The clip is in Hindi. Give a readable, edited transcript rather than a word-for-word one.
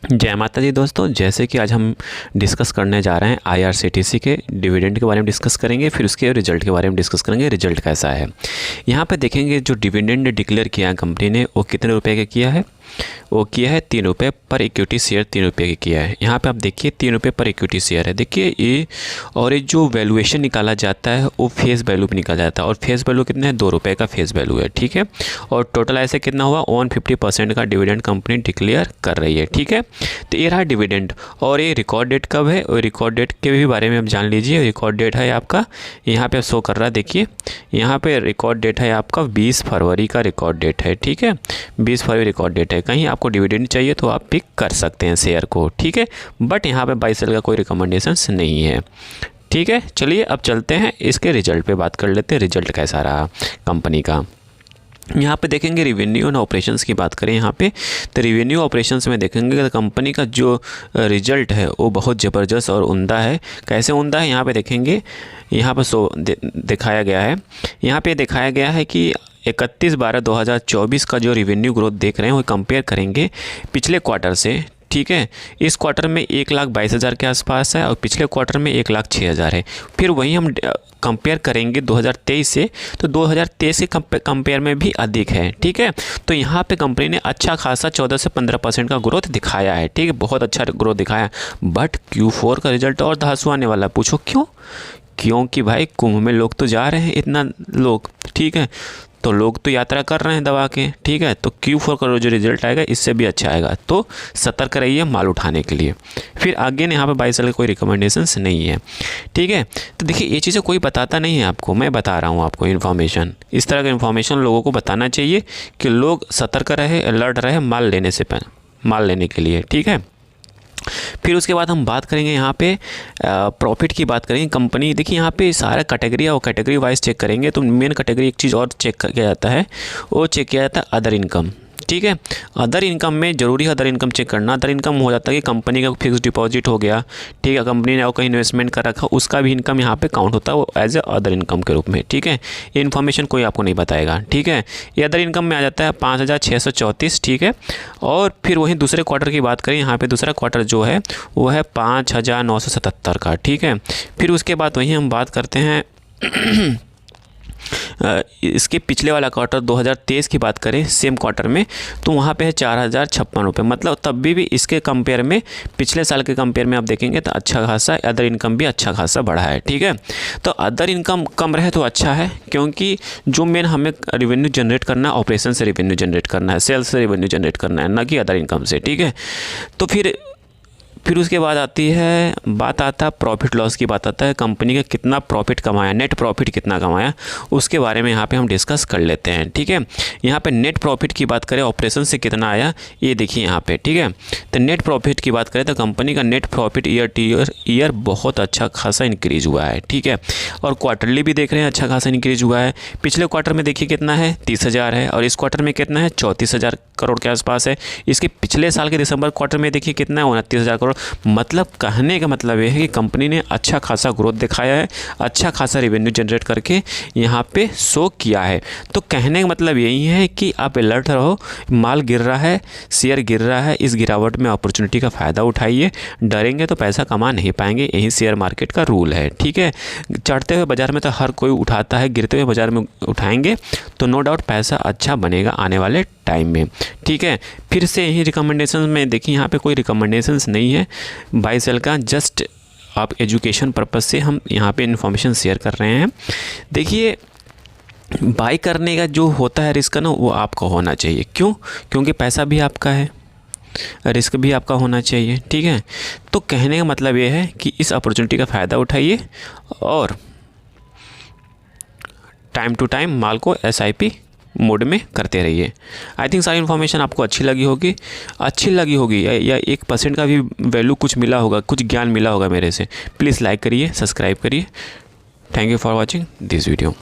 जय माता दी दोस्तों, जैसे कि आज हम डिस्कस करने जा रहे हैं IRCTC के डिविडेंड के बारे में डिस्कस करेंगे, फिर उसके रिजल्ट के बारे में डिस्कस करेंगे। रिजल्ट कैसा है यहाँ पे देखेंगे। जो डिविडेंड डिक्लेयर किया है कंपनी ने वो कितने रुपए का किया है, वो किया है 3 रुपये पर इक्विटी शेयर, 3 रुपये की किया है। यहाँ पे आप देखिए 3 रुपये पर इक्विटी शेयर है। देखिए ये, और ये जो वैल्यूएशन निकाला जाता है वो फेस वैल्यू पे निकाला जाता है, और फेस वैल्यू कितना है, 2 रुपये का फेस वैल्यू है, ठीक है। और टोटल ऐसे कितना हुआ, 150% का डिविडेंड कंपनी डिक्लेयर कर रही है, ठीक है। तो ये रहा डिविडेंड। और ये रिकॉर्ड डेट कब है, और रिकॉर्ड डेट के भी बारे में आप जान लीजिए। रिकॉर्ड डेट है आपका यहाँ पे शो कर रहा है, देखिए यहाँ पे रिकॉर्ड डेट है आपका 20 फरवरी का रिकॉर्ड डेट है, ठीक है। 20 फरवरी रिकॉर्ड डेट है। कहीं आपको डिविडेंड चाहिए तो आप पिक कर सकते हैं शेयर को, ठीक है। बट यहाँ पे बाई सेल का कोई रिकमेंडेशंस नहीं है, ठीक है। चलिए अब चलते हैं इसके रिजल्ट पे बात कर लेते हैं। रिजल्ट कैसा रहा कंपनी का, यहाँ पे देखेंगे। रिवेन्यू एंड ऑपरेशंस की बात करें यहाँ पे, तो रिवेन्यू ऑपरेशंस में देखेंगे तो कंपनी का जो रिजल्ट है वो बहुत ज़बरदस्त और उम्दा है। कैसे उम्दा है, यहाँ पे देखेंगे। यहाँ पे दिखाया गया है, यहाँ पे दिखाया गया है कि 31/12/2024 का जो रिवेन्यू ग्रोथ देख रहे हैं वो कंपेयर करेंगे पिछले क्वार्टर से, ठीक है। इस क्वार्टर में 1,22,000 के आसपास है और पिछले क्वार्टर में 1,06,000 है। फिर वही हम कंपेयर करेंगे 2023 से, तो 2023 के कंपेयर में भी अधिक है, ठीक है। तो यहाँ पे कंपनी ने अच्छा खासा 14 से 15% का ग्रोथ दिखाया है, ठीक है। बहुत अच्छा ग्रोथ दिखाया। बट Q4 का रिजल्ट और धांसू आने वाला। पूछो क्यों? क्योंकि भाई कुंभ में लोग तो जा रहे हैं, इतना लोग, ठीक है। तो लोग तो यात्रा कर रहे हैं दवा के, ठीक है। तो Q4 का जो रिजल्ट आएगा इससे भी अच्छा आएगा, तो सतर्क रहिए माल उठाने के लिए। फिर आगे यहाँ पे बाई सेल का कोई रिकमेंडेशंस नहीं है, ठीक है। तो देखिए ये चीज़ें कोई बताता नहीं है आपको, मैं बता रहा हूँ आपको इन्फॉर्मेशन। इस तरह का इन्फॉर्मेशन लोगों को बताना चाहिए कि लोग सतर्क रहे, अलर्ट रहे माल लेने से पहले, माल लेने के लिए, ठीक है। फिर उसके बाद हम बात करेंगे यहाँ पे प्रॉफिट की बात करेंगे। कंपनी देखिए यहाँ पे सारा कैटेगरी है, वो कैटेगरी वाइज चेक करेंगे तो मेन कैटेगरी एक चीज़ और चेक किया जाता है, वो चेक किया जाता है अदर इनकम, ठीक है। अदर इनकम में ज़रूरी है अदर इनकम चेक करना। अदर इन्कम हो जाता है कि कंपनी का फिक्स डिपॉजिट हो गया, ठीक है, कंपनी ने और कहीं इन्वेस्टमेंट कर रखा, उसका भी इनकम यहाँ पे काउंट होता है वो एज ए अदर इनकम के रूप में, ठीक है। ये इन्फॉर्मेशन कोई आपको नहीं बताएगा, ठीक है। ये अदर इनकम में आ जाता है 5,634, ठीक है। और फिर वहीं दूसरे क्वार्टर की बात करें, यहाँ पर दूसरा क्वार्टर जो है वो है 5,977 का, ठीक है। फिर उसके बाद वहीं हम बात करते हैं इसके पिछले वाला क्वार्टर 2023 की बात करें सेम क्वार्टर में, तो वहाँ पे है 4,056 रुपये। मतलब तब भी इसके कंपेयर में, पिछले साल के कंपेयर में आप देखेंगे तो अच्छा खासा अदर इनकम भी अच्छा खासा बढ़ा है, ठीक है। तो अदर इनकम कम रहे तो अच्छा है, क्योंकि जो मेन हमें रेवेन्यू जनरेट करना है, ऑपरेशन से रेवेन्यू जनरेट करना है, सेल्स से रेवेन्यू जनरेट करना है, ना कि अदर इनकम से, ठीक है। तो फिर उसके बाद आती है बात, आता है प्रॉफिट लॉस की बात, आता है कंपनी का कितना प्रॉफिट कमाया, नेट प्रॉफिट कितना कमाया, उसके बारे में यहाँ पे हम डिस्कस कर लेते हैं, ठीक है। यहाँ पे नेट प्रॉफिट की बात करें, ऑपरेशन से कितना आया ये देखिए यहाँ पे, ठीक है। तो नेट प्रॉफिट की बात करें तो कंपनी का नेट प्रॉफिट ईयर बहुत अच्छा खासा इंक्रीज हुआ है, ठीक है। और क्वार्टरली भी देख रहे हैं अच्छा खासा इंक्रीज हुआ है। पिछले क्वार्टर में देखिए कितना है, 30,000 है, और इस क्वार्टर में कितना है, 34,000 करोड़ के आसपास है। इसके पिछले साल के दिसंबर क्वार्टर में देखिए कितना है, 29,000 करोड़। मतलब कहने का मतलब ये है कि कंपनी ने अच्छा खासा ग्रोथ दिखाया है, अच्छा खासा रेवेन्यू जनरेट करके यहाँ पे शो किया है। तो कहने का मतलब यही है कि आप अलर्ट रहो, माल गिर रहा है, शेयर गिर रहा है, इस गिरावट में अपॉर्चुनिटी का फ़ायदा उठाइए। डरेंगे तो पैसा कमा नहीं पाएंगे, यही शेयर मार्केट का रूल है, ठीक है। चढ़ते हुए बाज़ार में तो हर कोई उठाता है, गिरते हुए बाज़ार में उठाएंगे तो नो डाउट पैसा अच्छा बनेगा आने वाले टाइम में, ठीक है। फिर से यही रिकमेंडेशन में देखिए, यहाँ पे कोई रिकमेंडेशंस नहीं है बाई सेल का, जस्ट आप एजुकेशन पर्पज़ से हम यहाँ पे इन्फॉर्मेशन शेयर कर रहे हैं। देखिए बाई करने का जो होता है रिस्क ना, वो आपका होना चाहिए। क्यों? क्योंकि पैसा भी आपका है, रिस्क भी आपका होना चाहिए, ठीक है। तो कहने का मतलब ये है कि इस अपॉर्चुनिटी का फ़ायदा उठाइए और टाइम टू टाइम माल को SIP मोड में करते रहिए। आई थिंक सारी इन्फॉर्मेशन आपको अच्छी लगी होगी या 1% का भी वैल्यू कुछ मिला होगा, कुछ ज्ञान मिला होगा मेरे से। प्लीज़ लाइक करिए, सब्सक्राइब करिए। Thank you for watching this video.